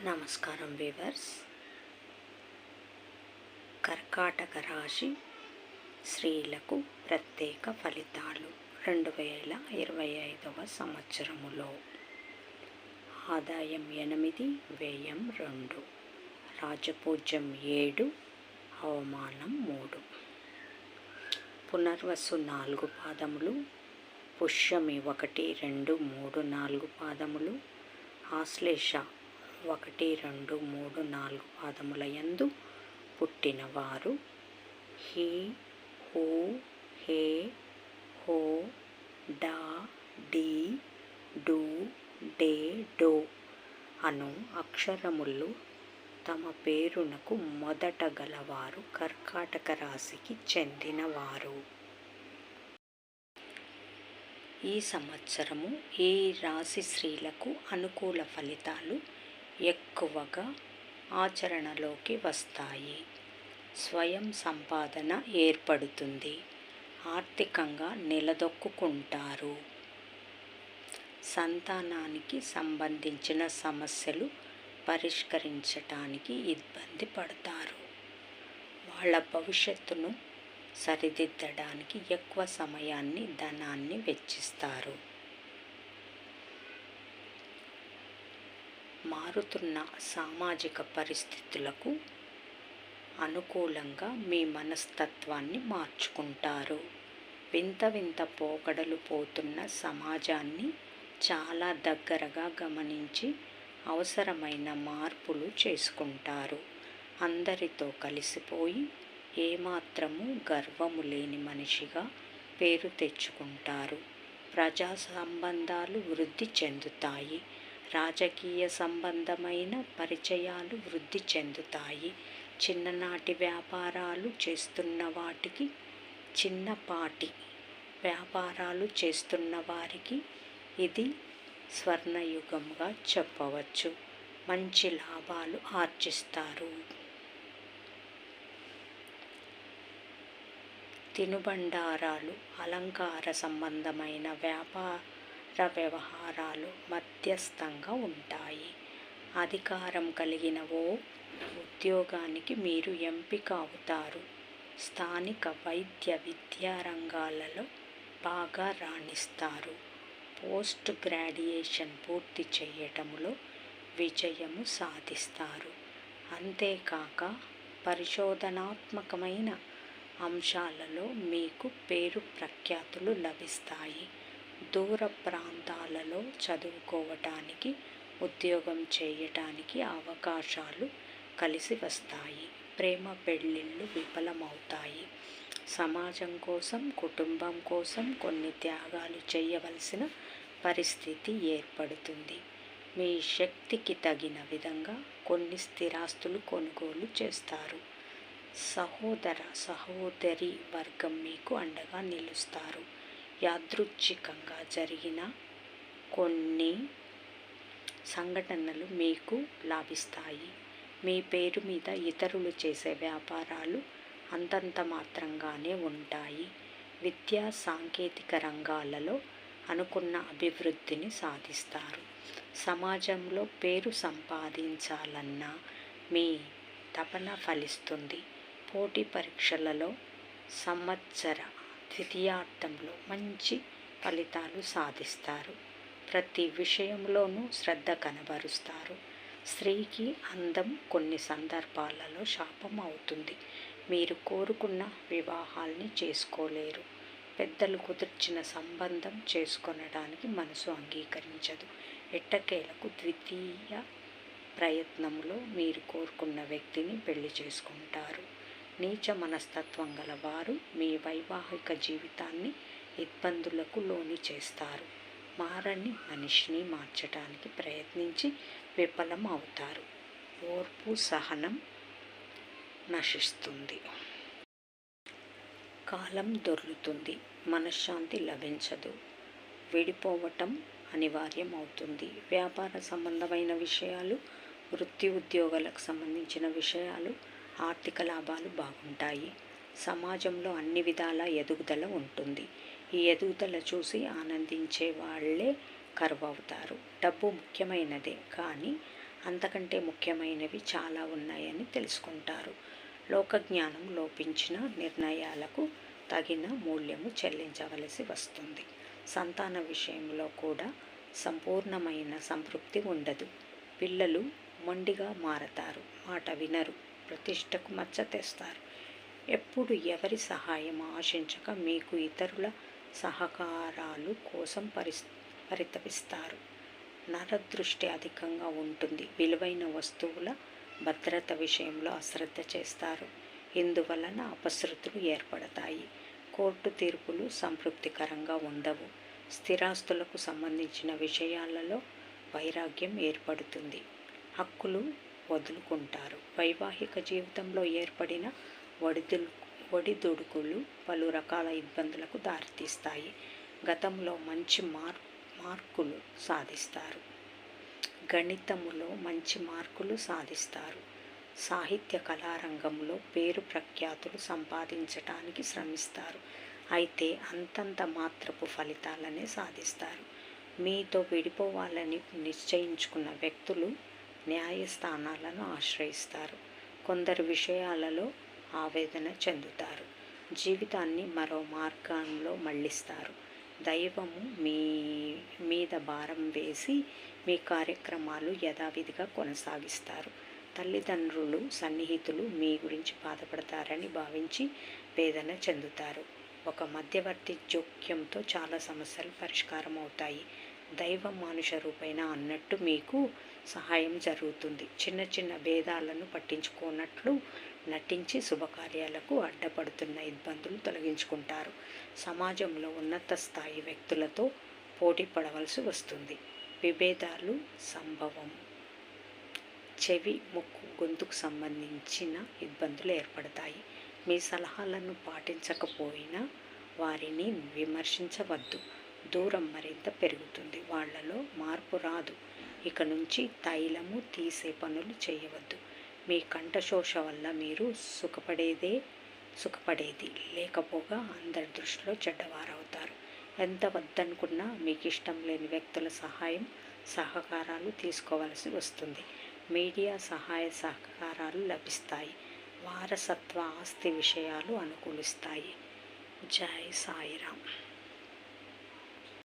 నమస్కారం వీవర్స్. కర్కాటక రాశి స్త్రీలకు ప్రత్యేక ఫలితాలు 2025వ సంవత్సరములో. ఆదాయం 8, వ్యయం 2, రాజపూజ్యం 7, అవమానం 3. పునర్వసు 4 పాదములు, పుష్యమి 1, 2, 3, 4 పాదములు, ఆశ్లేష 1, 2, 3, 4 పాదముల యందు పుట్టినవారు హీ, హూ, హే, హో, డా, డి, డు, డే, డో అను అక్షరములు తమ పేరునకు మొదట గలవారు కర్కాటక రాశికి చెందినవారు. ఈ సంవత్సరము ఈ రాశి స్త్రీలకు అనుకూల ఫలితాలు ఎక్కువగా ఆచరణలోకి వస్తాయి. స్వయం సంపాదన ఏర్పడుతుంది. ఆర్థికంగా నిలదొక్కుంటారు. సంతానానికి సంబంధించిన సమస్యలు పరిష్కరించటానికి ఇబ్బంది పడతారు. వాళ్ళ భవిష్యత్తును సరిదిద్దడానికి ఎక్కువ సమయాన్ని, ధనాన్ని వెచ్చిస్తారు. మారుతున్న సామాజిక పరిస్థితులకు అనుకూలంగా మీ మనస్తత్వాన్ని మార్చుకుంటారు. వింత వింత పోకడలు పోతున్న సమాజాన్ని చాలా దగ్గరగా గమనించి అవసరమైన మార్పులు చేసుకుంటారు. అందరితో కలిసిపోయి ఏమాత్రము గర్వము లేని మనిషిగా పేరు తెచ్చుకుంటారు. ప్రజా సంబంధాలు వృద్ధి చెందుతాయి. రాజకీయ సంబంధమైన పరిచయాలు వృద్ధి చెందుతాయి. చిన్ననాటి వ్యాపారాలు చేస్తున్న వాటికి, చిన్నపాటి వ్యాపారాలు చేస్తున్న వారికి ఇది స్వర్ణయుగంగా చెప్పవచ్చు. మంచి లాభాలు ఆర్జిస్తారు. తినుబండారాలు, అలంకార సంబంధమైన వ్యాపార వ్యవహారాలు మధ్యస్థంగా ఉంటాయి. అధికారం కలిగిన ఓ ఉద్యోగానికి మీరు ఎంపిక అవుతారు. స్థానిక వైద్య విద్యా రంగాలలో బాగా రాణిస్తారు. పోస్ట్ గ్రాడ్యుయేషన్ పూర్తి చేయటంలో విజయము సాధిస్తారు. అంతేకాక పరిశోధనాత్మకమైన అంశాలలో మీకు పేరు ప్రఖ్యాతులు లభిస్తాయి. దూర ప్రాంతాలలో చదువుకోవటానికి, ఉద్యోగం చేయటానికి అవకాశాలు కలిసి వస్తాయి. ప్రేమ పెళ్ళిళ్ళు విఫలమవుతాయి. సమాజం కోసం, కుటుంబం కోసం కొన్ని త్యాగాలు చేయవలసిన పరిస్థితి ఏర్పడుతుంది. మీ శక్తికి తగిన విధంగా కొన్ని స్థిరాస్తులు కొనుగోలు చేస్తారు. సహోదర సహోదరి వర్గం మీకు అండగా నిలుస్తారు. యాదృచ్ఛికంగా జరిగిన కొన్ని సంఘటనలు మీకు లాభిస్తాయి. మీ పేరు మీద ఇతరులు చేసే వ్యాపారాలు అంతంత మాత్రంగానే ఉంటాయి. విద్యా సాంకేతిక రంగాలలో అనుకున్న అభివృద్ధిని సాధిస్తారు. సమాజంలో పేరు సంపాదించాలన్న మీ తపన ఫలిస్తుంది. పోటీ పరీక్షలలో సంవత్సర ద్వితీయార్థంలో మంచి ఫలితాలు సాధిస్తారు. ప్రతి విషయంలోనూ శ్రద్ధ కనబరుస్తారు. స్త్రీకి అందం కొన్ని సందర్భాలలో శాపం అవుతుంది. మీరు కోరుకున్న వివాహాల్ని చేసుకోలేరు. పెద్దలు కుదిర్చిన సంబంధం చేసుకొనడానికి మనసు అంగీకరించదు. ఎట్టకేలకు ద్వితీయ ప్రయత్నంలో మీరు కోరుకున్న వ్యక్తిని పెళ్లి చేసుకుంటారు. నీచ మనస్తత్వం గలవారు మీ వైవాహిక జీవితాన్ని ఇబ్బందులకు లోని చేస్తారు. మారని మనిషిని మార్చడానికి ప్రయత్నించి విఫలం అవుతారు. ఓర్పు, సహనం నశిస్తుంది. కాలం దొర్లుతుంది. మనశ్శాంతి లభించదు. విడిపోవటం అనివార్యం అవుతుంది. వ్యాపార సంబంధమైన విషయాలు, వృత్తి ఉద్యోగాలకు సంబంధించిన విషయాలు, ఆర్థిక లాభాలు బాగుంటాయి. సమాజంలో అన్ని విధాల ఎదుగుదల ఉంటుంది. ఈ ఎదుగుదల చూసి ఆనందించే వాళ్ళే కరువవుతారు. డబ్బు ముఖ్యమైనదే, కానీ అంతకంటే ముఖ్యమైనవి చాలా ఉన్నాయని తెలుసుకుంటారు. లోకజ్ఞానం లోపించిన నిర్ణయాలకు తగిన మూల్యము చెల్లించవలసి వస్తుంది. సంతాన విషయంలో కూడా సంపూర్ణమైన సంతృప్తి ఉండదు. పిల్లలు మొండిగా మారతారు, మాట వినరు, ప్రతిష్టకు మచ్చ తెస్తారు. ఎప్పుడు ఎవరి సహాయం ఆశించక మీకు ఇతరుల సహకారాలు కోసం పరితపిస్తారు. నరదృష్టి అధికంగా ఉంటుంది. విలువైన వస్తువుల భద్రత విషయంలో అశ్రద్ధ చేస్తారు. ఇందువలన అపశృతులు ఏర్పడతాయి. కోర్టు తీర్పులు సంతృప్తికరంగా ఉండవు. స్థిరాస్తులకు సంబంధించిన విషయాలలో వైరాగ్యం ఏర్పడుతుంది. హక్కులు వదులుకుంటారు. వైవాహిక జీవితంలో ఏర్పడిన ఒడిదుడుకులు పలు రకాల ఇబ్బందులకు దారితీస్తాయి. గతంలో మంచి మార్కులు సాధిస్తారు. గణితములో మంచి మార్కులు సాధిస్తారు. సాహిత్య కళారంగంలో పేరు ప్రఖ్యాతులు సంపాదించటానికి శ్రమిస్తారు. అయితే అంతంత మాత్రపు ఫలితాలనే సాధిస్తారు. మీతో విడిపోవాలని నిశ్చయించుకున్న వ్యక్తులు న్యాయస్థానాలను ఆశ్రయిస్తారు. కొందరు విషయాలలో ఆవేదన చెందుతారు. జీవితాన్ని మరో మార్గంలో మళ్ళిస్తారు. దైవము మీ మీద భారం వేసి మీ కార్యక్రమాలు యథావిధిగా కొనసాగిస్తారు. తల్లిదండ్రులు, సన్నిహితులు మీ గురించి బాధపడతారని భావించి వేదన చెందుతారు. ఒక మధ్యవర్తి జోక్యంతో చాలా సమస్యలు పరిష్కారం అవుతాయి. దైవం మానుష రూపేణ అన్నట్టు మీకు సహాయం జరుగుతుంది. చిన్న చిన్న భేదాలను పట్టించుకోనట్లు నటించి శుభకార్యాలకు అడ్డపడుతున్న ఇబ్బందులు తొలగించుకుంటారు. సమాజంలో ఉన్నత స్థాయి వ్యక్తులతో పోటీ పడవలసి వస్తుంది. విభేదాలు సంభవం. చెవి, ముక్కు, గొంతుకు సంబంధించిన ఇబ్బందులు ఏర్పడతాయి. మీ సలహాలను పాటించకపోయినా వారిని విమర్శించవద్దు. దూరం మరింత పెరుగుతుంది. వాళ్లలో మార్పు రాదు. ఇక నుంచి తైలము తీసే పనులు చేయవద్దు. మీ కంఠశోష వల్ల మీరు సుఖపడేది లేకపోగా అందరి దృష్టిలో చెడ్డవారవుతారు. ఎంత వద్దనుకున్నా మీకు ఇష్టం లేని వ్యక్తుల సహకారాలు తీసుకోవలసి వస్తుంది. మీడియా సహాయ సహకారాలు లభిస్తాయి. వారసత్వ ఆస్తి విషయాలు అనుకూలిస్తాయి. జై సాయిరామ్.